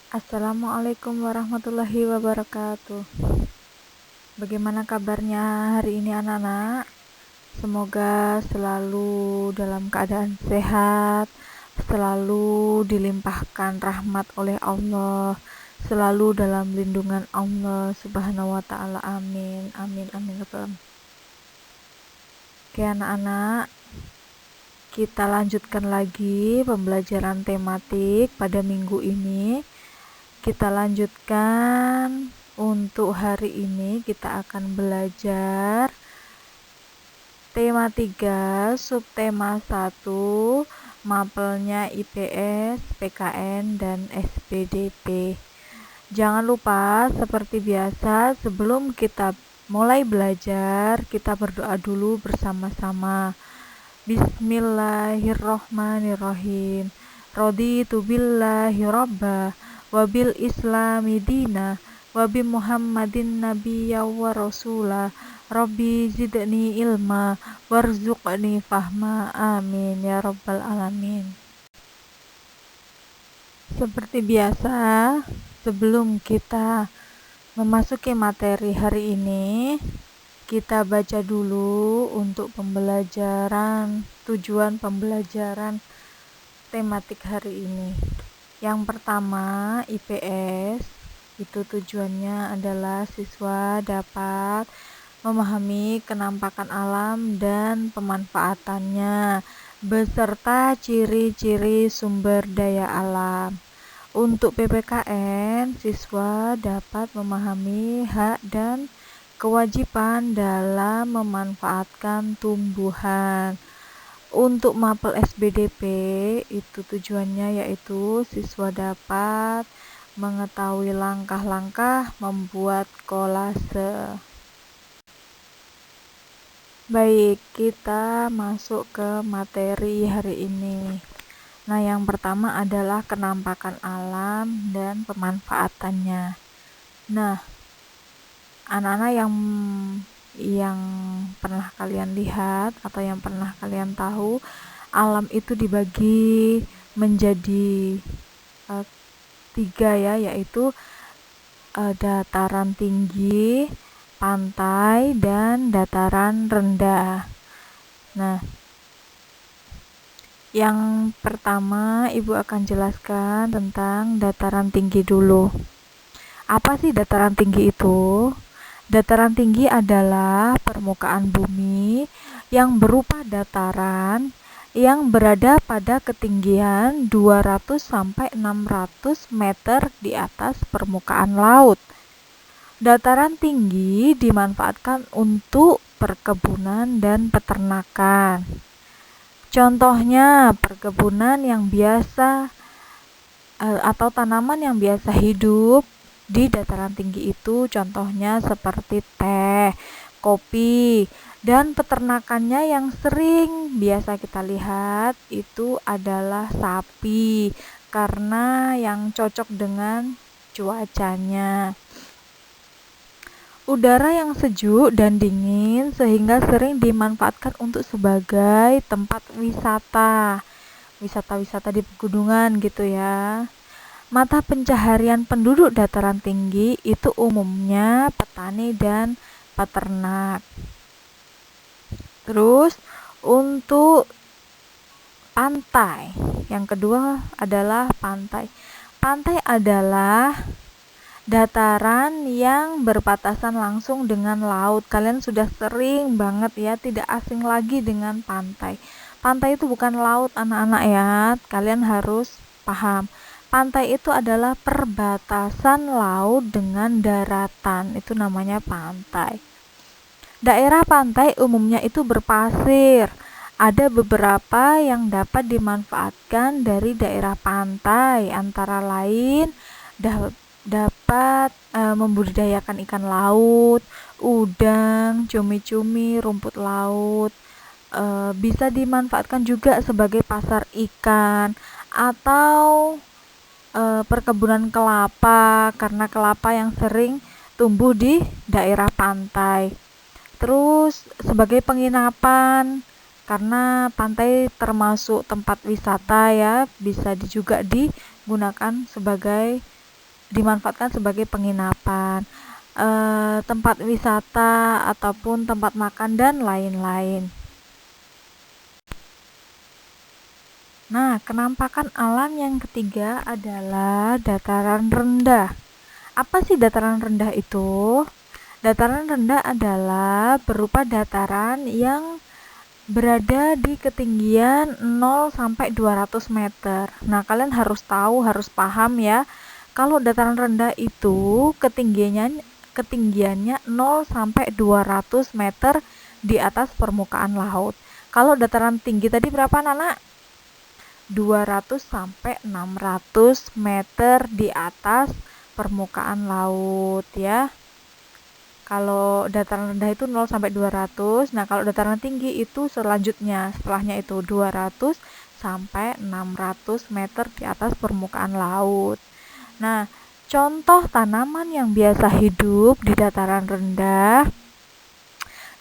Assalamualaikum warahmatullahi wabarakatuh. Bagaimana kabarnya hari ini anak-anak? Semoga selalu dalam keadaan sehat, selalu dilimpahkan rahmat oleh Allah, selalu dalam lindungan Allah Subhanahu wa taala. Amin. Amin amin. Oke anak-anak, kita lanjutkan lagi pembelajaran tematik pada minggu ini. Kita lanjutkan. Untuk hari ini kita akan belajar tema 3, subtema 1, mapelnya IPS, PKN, dan SPDP. Jangan lupa seperti biasa sebelum kita mulai belajar, kita berdoa dulu bersama-sama. Bismillahirrohmanirrohim. Raditu billahi robba wabil islami dina wabi Muhammadin nabiyya wa rasula Rabbi zidni ilma warzuqni fahma. Amin ya rabbal alamin. Seperti biasa, sebelum kita memasuki materi hari ini, kita baca dulu untuk tujuan pembelajaran tematik hari ini. Yang pertama, IPS. Itu tujuannya adalah siswa dapat memahami kenampakan alam dan pemanfaatannya beserta ciri-ciri sumber daya alam. Untuk PPKN, siswa dapat memahami hak dan kewajiban dalam memanfaatkan tumbuhan. Untuk mapel SBDP, itu tujuannya yaitu siswa dapat mengetahui langkah-langkah membuat kolase. Baik, kita masuk ke materi hari ini. Nah, yang pertama adalah kenampakan alam dan pemanfaatannya. Nah, anak-anak yang pernah kalian lihat atau yang pernah kalian tahu, alam itu dibagi menjadi 3 ya, yaitu dataran tinggi, pantai, dan dataran rendah. Nah, yang pertama Ibu akan jelaskan tentang dataran tinggi dulu. Apa sih dataran tinggi itu? Dataran tinggi adalah permukaan bumi yang berupa dataran yang berada pada ketinggian 200 sampai 600 meter di atas permukaan laut. Dataran tinggi dimanfaatkan untuk perkebunan dan peternakan. Contohnya perkebunan yang biasa atau tanaman yang biasa hidup di dataran tinggi itu contohnya seperti teh, kopi, dan peternakannya yang sering biasa kita lihat itu adalah sapi karena yang cocok dengan cuacanya. Udara yang sejuk dan dingin sehingga sering dimanfaatkan untuk sebagai tempat wisata di pegunungan gitu ya. Mata pencaharian penduduk dataran tinggi itu umumnya petani dan peternak. Terus untuk pantai, yang kedua adalah pantai. Pantai adalah dataran yang berbatasan langsung dengan laut. Kalian sudah sering banget ya, tidak asing lagi dengan pantai. Pantai itu bukan laut anak-anak ya, kalian harus paham. Pantai itu adalah perbatasan laut dengan daratan, itu namanya pantai. Daerah pantai umumnya itu berpasir. Ada beberapa yang dapat dimanfaatkan dari daerah pantai, antara lain dapat membudidayakan ikan laut, udang, cumi-cumi, rumput laut. Bisa dimanfaatkan juga sebagai pasar ikan atau perkebunan kelapa karena kelapa yang sering tumbuh di daerah pantai. Terus sebagai penginapan karena pantai termasuk tempat wisata ya, bisa juga digunakan sebagai dimanfaatkan sebagai penginapan, tempat wisata ataupun tempat makan dan lain-lain. Nah, kenampakan alam yang ketiga adalah dataran rendah. Apa sih dataran rendah itu? Dataran rendah adalah berupa dataran yang berada di ketinggian 0 sampai 200 meter. Nah, kalian harus tahu, harus paham ya. Kalau dataran rendah itu ketinggiannya 0 sampai 200 meter di atas permukaan laut. Kalau dataran tinggi tadi berapa, Nana? 200 sampai 600 meter di atas permukaan laut ya. Kalau dataran rendah itu 0 sampai 200. Nah, kalau dataran tinggi itu setelahnya itu 200 sampai 600 meter di atas permukaan laut. Nah, contoh tanaman yang biasa hidup di dataran rendah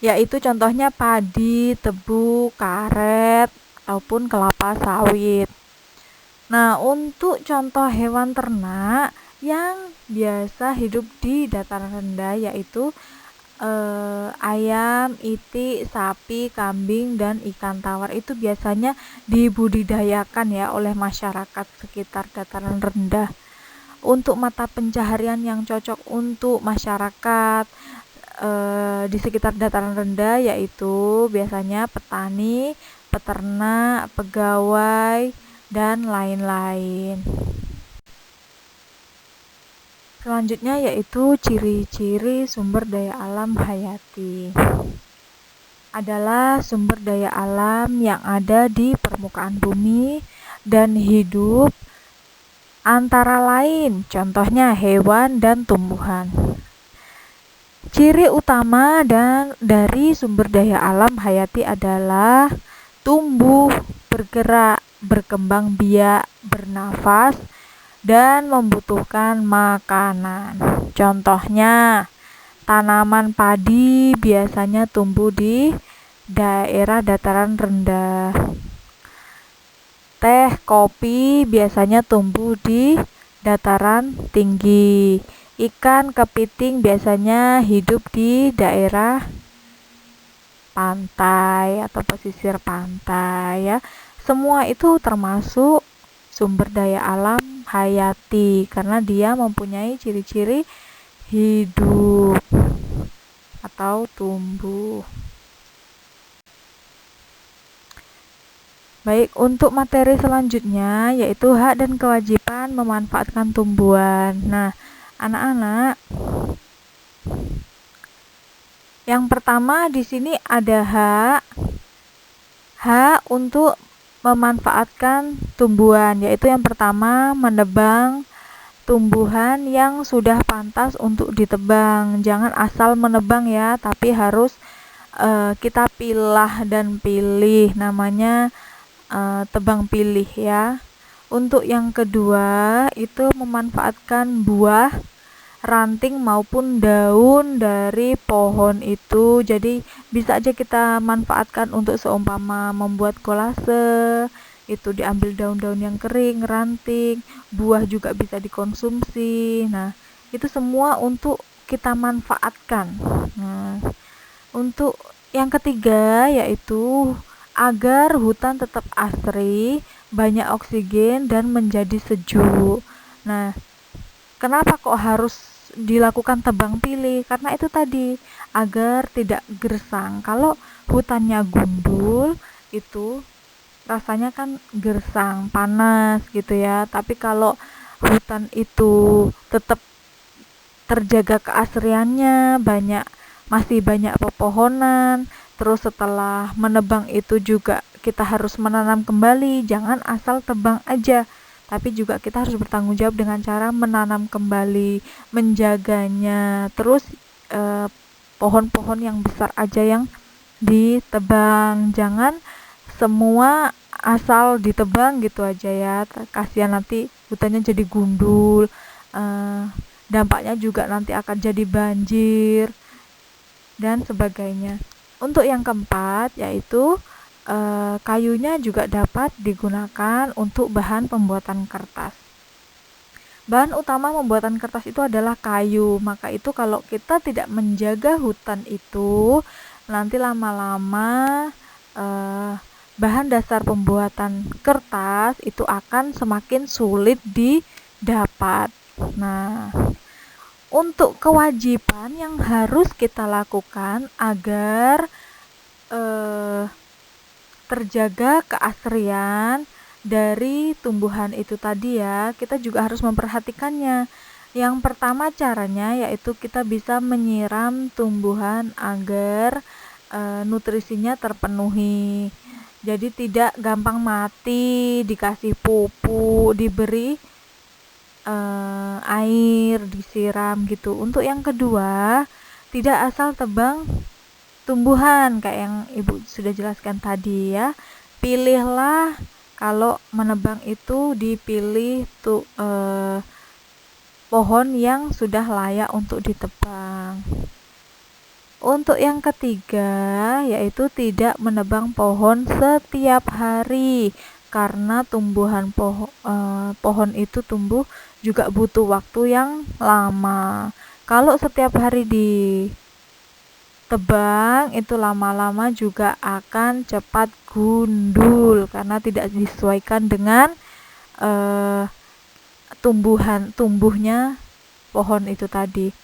yaitu contohnya padi, tebu, karet, ataupun kelapa sawit. Nah, untuk contoh hewan ternak yang biasa hidup di dataran rendah yaitu ayam, itik, sapi, kambing, dan ikan tawar itu biasanya dibudidayakan ya oleh masyarakat sekitar dataran rendah. Untuk mata pencaharian yang cocok untuk masyarakat di sekitar dataran rendah yaitu biasanya petani, peternak, pegawai, dan lain-lain. Selanjutnya yaitu ciri-ciri sumber daya alam hayati. Adalah sumber daya alam yang ada di permukaan bumi dan hidup antara lain contohnya hewan dan tumbuhan. Ciri utama dari sumber daya alam hayati adalah tumbuh, bergerak, berkembang biak, bernafas, dan membutuhkan makanan. Contohnya, tanaman padi biasanya tumbuh di daerah dataran rendah. Teh, kopi biasanya tumbuh di dataran tinggi. Ikan kepiting biasanya hidup di daerah pantai atau pesisir pantai ya. Semua itu termasuk sumber daya alam hayati karena dia mempunyai ciri-ciri hidup atau tumbuh. Baik, untuk materi selanjutnya yaitu hak dan kewajiban memanfaatkan tumbuhan. Nah, anak-anak, yang pertama di sini ada hak untuk memanfaatkan tumbuhan, yaitu yang pertama menebang tumbuhan yang sudah pantas untuk ditebang. Jangan asal menebang ya, tapi harus kita pilah dan pilih, namanya tebang pilih ya. Untuk yang kedua itu memanfaatkan buah, ranting maupun daun dari pohon itu. Jadi bisa aja kita manfaatkan untuk seumpama membuat kolase, itu diambil daun-daun yang kering, ranting, buah juga bisa dikonsumsi. Nah, itu semua untuk kita manfaatkan. Nah, untuk yang ketiga yaitu agar hutan tetap asri, banyak oksigen dan menjadi sejuk. Nah, kenapa kok harus dilakukan tebang pilih? Karena itu tadi, agar tidak gersang. Kalau hutannya gundul itu rasanya kan gersang, panas gitu ya. Tapi kalau hutan itu tetap terjaga keasriannya, masih banyak pepohonan, terus setelah menebang itu juga kita harus menanam kembali, jangan asal tebang aja, tapi juga kita harus bertanggung jawab dengan cara menanam kembali, menjaganya. Terus pohon-pohon yang besar aja yang ditebang, jangan semua asal ditebang gitu aja ya, kasihan nanti hutannya jadi gundul, dampaknya juga nanti akan jadi banjir dan sebagainya. Untuk yang keempat yaitu kayunya juga dapat digunakan untuk bahan pembuatan kertas. Bahan utama pembuatan kertas itu adalah kayu. Maka itu kalau kita tidak menjaga hutan itu, nanti lama-lama bahan dasar pembuatan kertas itu akan semakin sulit didapat. Nah, untuk kewajiban yang harus kita lakukan agar terjaga keasrian dari tumbuhan itu tadi ya, kita juga harus memperhatikannya. Yang pertama caranya yaitu kita bisa menyiram tumbuhan agar nutrisinya terpenuhi. Jadi tidak gampang mati, dikasih pupuk, diberi air, disiram gitu. Untuk yang kedua, tidak asal tebang tumbuhan kayak yang Ibu sudah jelaskan tadi ya. Pilihlah, kalau menebang itu dipilih pohon yang sudah layak untuk ditebang. Untuk yang ketiga yaitu tidak menebang pohon setiap hari, karena tumbuhan pohon itu tumbuh juga butuh waktu yang lama. Kalau setiap hari ditebang itu lama-lama juga akan cepat gundul karena tidak disesuaikan dengan tumbuhnya pohon itu tadi.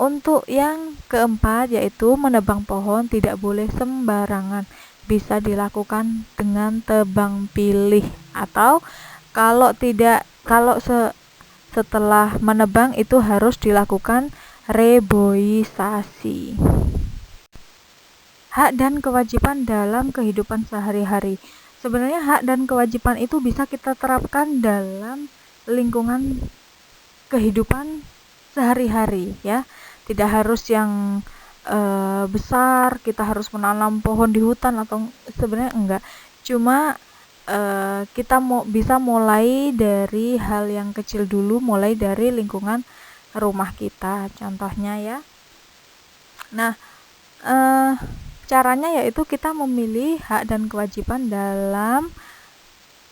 Untuk yang keempat yaitu menebang pohon tidak boleh sembarangan, bisa dilakukan dengan tebang pilih, atau setelah menebang itu harus dilakukan reboisasi. Hak dan kewajiban dalam kehidupan sehari-hari. Sebenarnya hak dan kewajiban itu bisa kita terapkan dalam lingkungan kehidupan sehari-hari ya. Tidak harus yang besar, kita harus menanam pohon di hutan atau sebenarnya enggak. Cuma kita bisa mulai dari hal yang kecil dulu, mulai dari lingkungan rumah kita contohnya ya. Nah, caranya yaitu kita memilih hak dan kewajiban dalam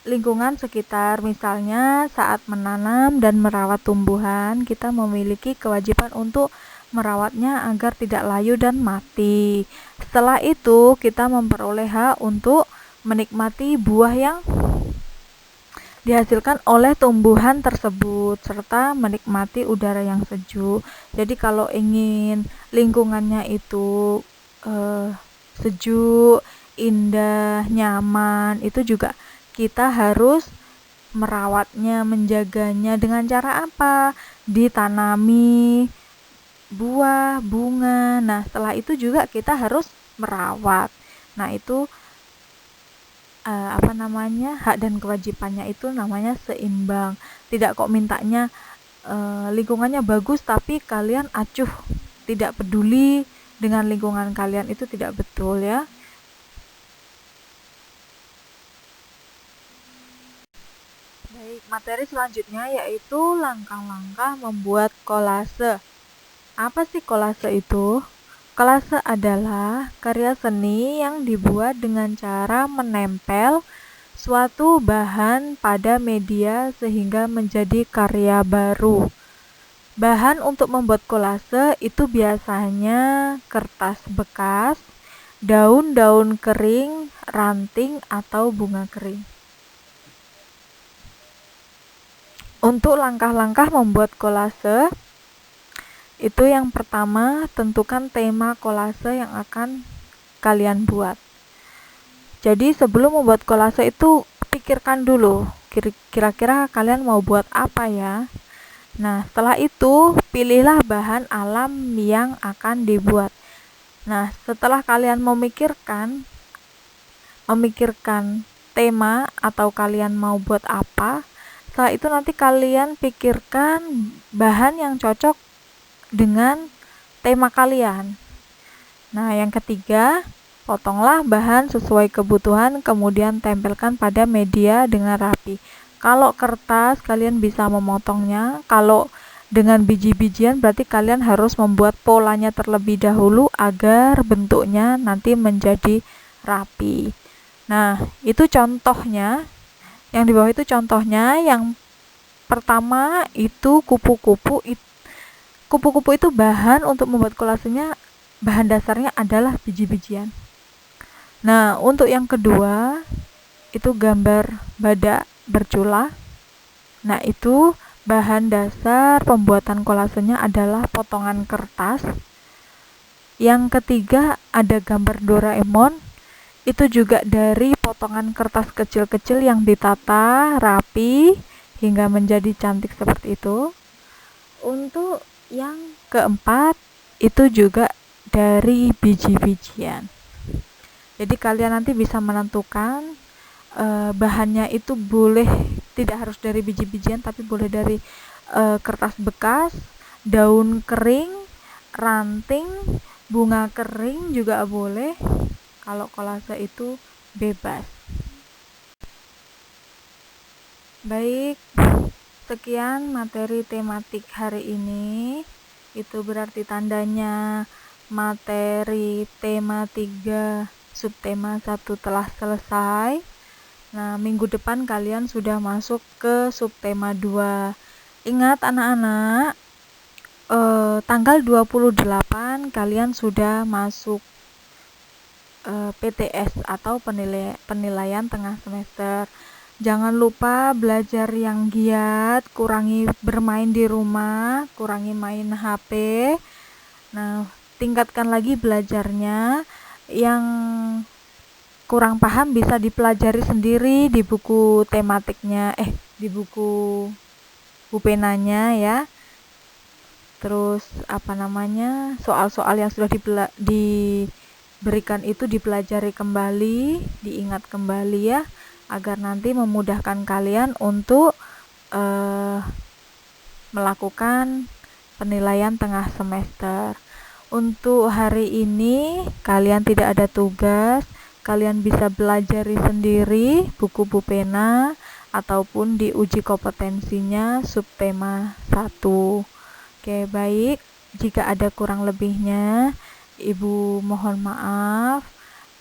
lingkungan sekitar. Misalnya saat menanam dan merawat tumbuhan, kita memiliki kewajiban untuk merawatnya agar tidak layu dan mati. Setelah itu kita memperoleh hak untuk menikmati buah yang dihasilkan oleh tumbuhan tersebut serta menikmati udara yang sejuk. Jadi kalau ingin lingkungannya itu sejuk, indah, nyaman, itu juga kita harus merawatnya, menjaganya. Dengan cara apa? Ditanami buah, bunga. Nah, setelah itu juga kita harus merawat. Nah, itu hak dan kewajibannya itu namanya seimbang. Tidak kok mintanya lingkungannya bagus tapi kalian acuh tidak peduli dengan lingkungan kalian, itu tidak betul ya. Baik, materi selanjutnya yaitu langkah-langkah membuat kolase. Apa sih kolase itu? Kolase adalah karya seni yang dibuat dengan cara menempel suatu bahan pada media sehingga menjadi karya baru. Bahan untuk membuat kolase itu biasanya kertas bekas, daun-daun kering, ranting, atau bunga kering. Untuk langkah-langkah membuat kolase, itu yang pertama, tentukan tema kolase yang akan kalian buat. Jadi sebelum membuat kolase itu pikirkan dulu kira-kira kalian mau buat apa ya. Nah, setelah itu pilihlah bahan alam yang akan dibuat. Nah, setelah kalian memikirkan tema atau kalian mau buat apa, setelah itu nanti kalian pikirkan bahan yang cocok dengan tema kalian. Nah, yang ketiga, potonglah bahan sesuai kebutuhan, kemudian tempelkan pada media dengan rapi. Kalau kertas, kalian bisa memotongnya. Kalau dengan biji-bijian, berarti kalian harus membuat polanya terlebih dahulu agar bentuknya nanti menjadi rapi. Nah, itu contohnya. Yang di bawah itu contohnya. Yang pertama itu kupu-kupu. Kupu-kupu itu bahan untuk membuat kolasenya, bahan dasarnya adalah biji-bijian. Nah, untuk yang kedua itu gambar badak bercula. Nah, itu bahan dasar pembuatan kolasenya adalah potongan kertas. Yang ketiga ada gambar Doraemon. Itu juga dari potongan kertas kecil-kecil yang ditata rapi hingga menjadi cantik seperti itu. Untuk yang keempat itu juga dari biji-bijian. Jadi kalian nanti bisa menentukan bahannya itu boleh tidak harus dari biji-bijian, tapi boleh dari kertas bekas, daun kering, ranting, bunga kering juga boleh. Kalau kolase itu bebas. Baik, sekian materi tematik hari ini. Itu berarti tandanya materi tema 3 subtema 1 telah selesai. Nah, minggu depan kalian sudah masuk ke subtema 2. Ingat anak-anak, tanggal 28 kalian sudah masuk PTS atau penilaian tengah semester. Jangan lupa belajar yang giat, kurangi bermain di rumah, kurangi main HP. Nah, tingkatkan lagi belajarnya. Yang kurang paham bisa dipelajari sendiri di buku tematiknya, di buku bupenanya ya. Terus soal-soal yang sudah diberikan itu dipelajari kembali, diingat kembali ya, agar nanti memudahkan kalian untuk melakukan penilaian tengah semester. Untuk hari ini kalian tidak ada tugas, kalian bisa belajar sendiri buku Bupena ataupun di uji kompetensinya subtema 1. Oke, baik. Jika ada kurang lebihnya, Ibu mohon maaf.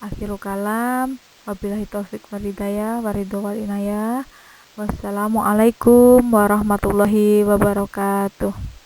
Akhirul kalam. Wabillahi taufik wal hidayah, waridho wal inayah. Wassalamualaikum warahmatullahi wabarakatuh.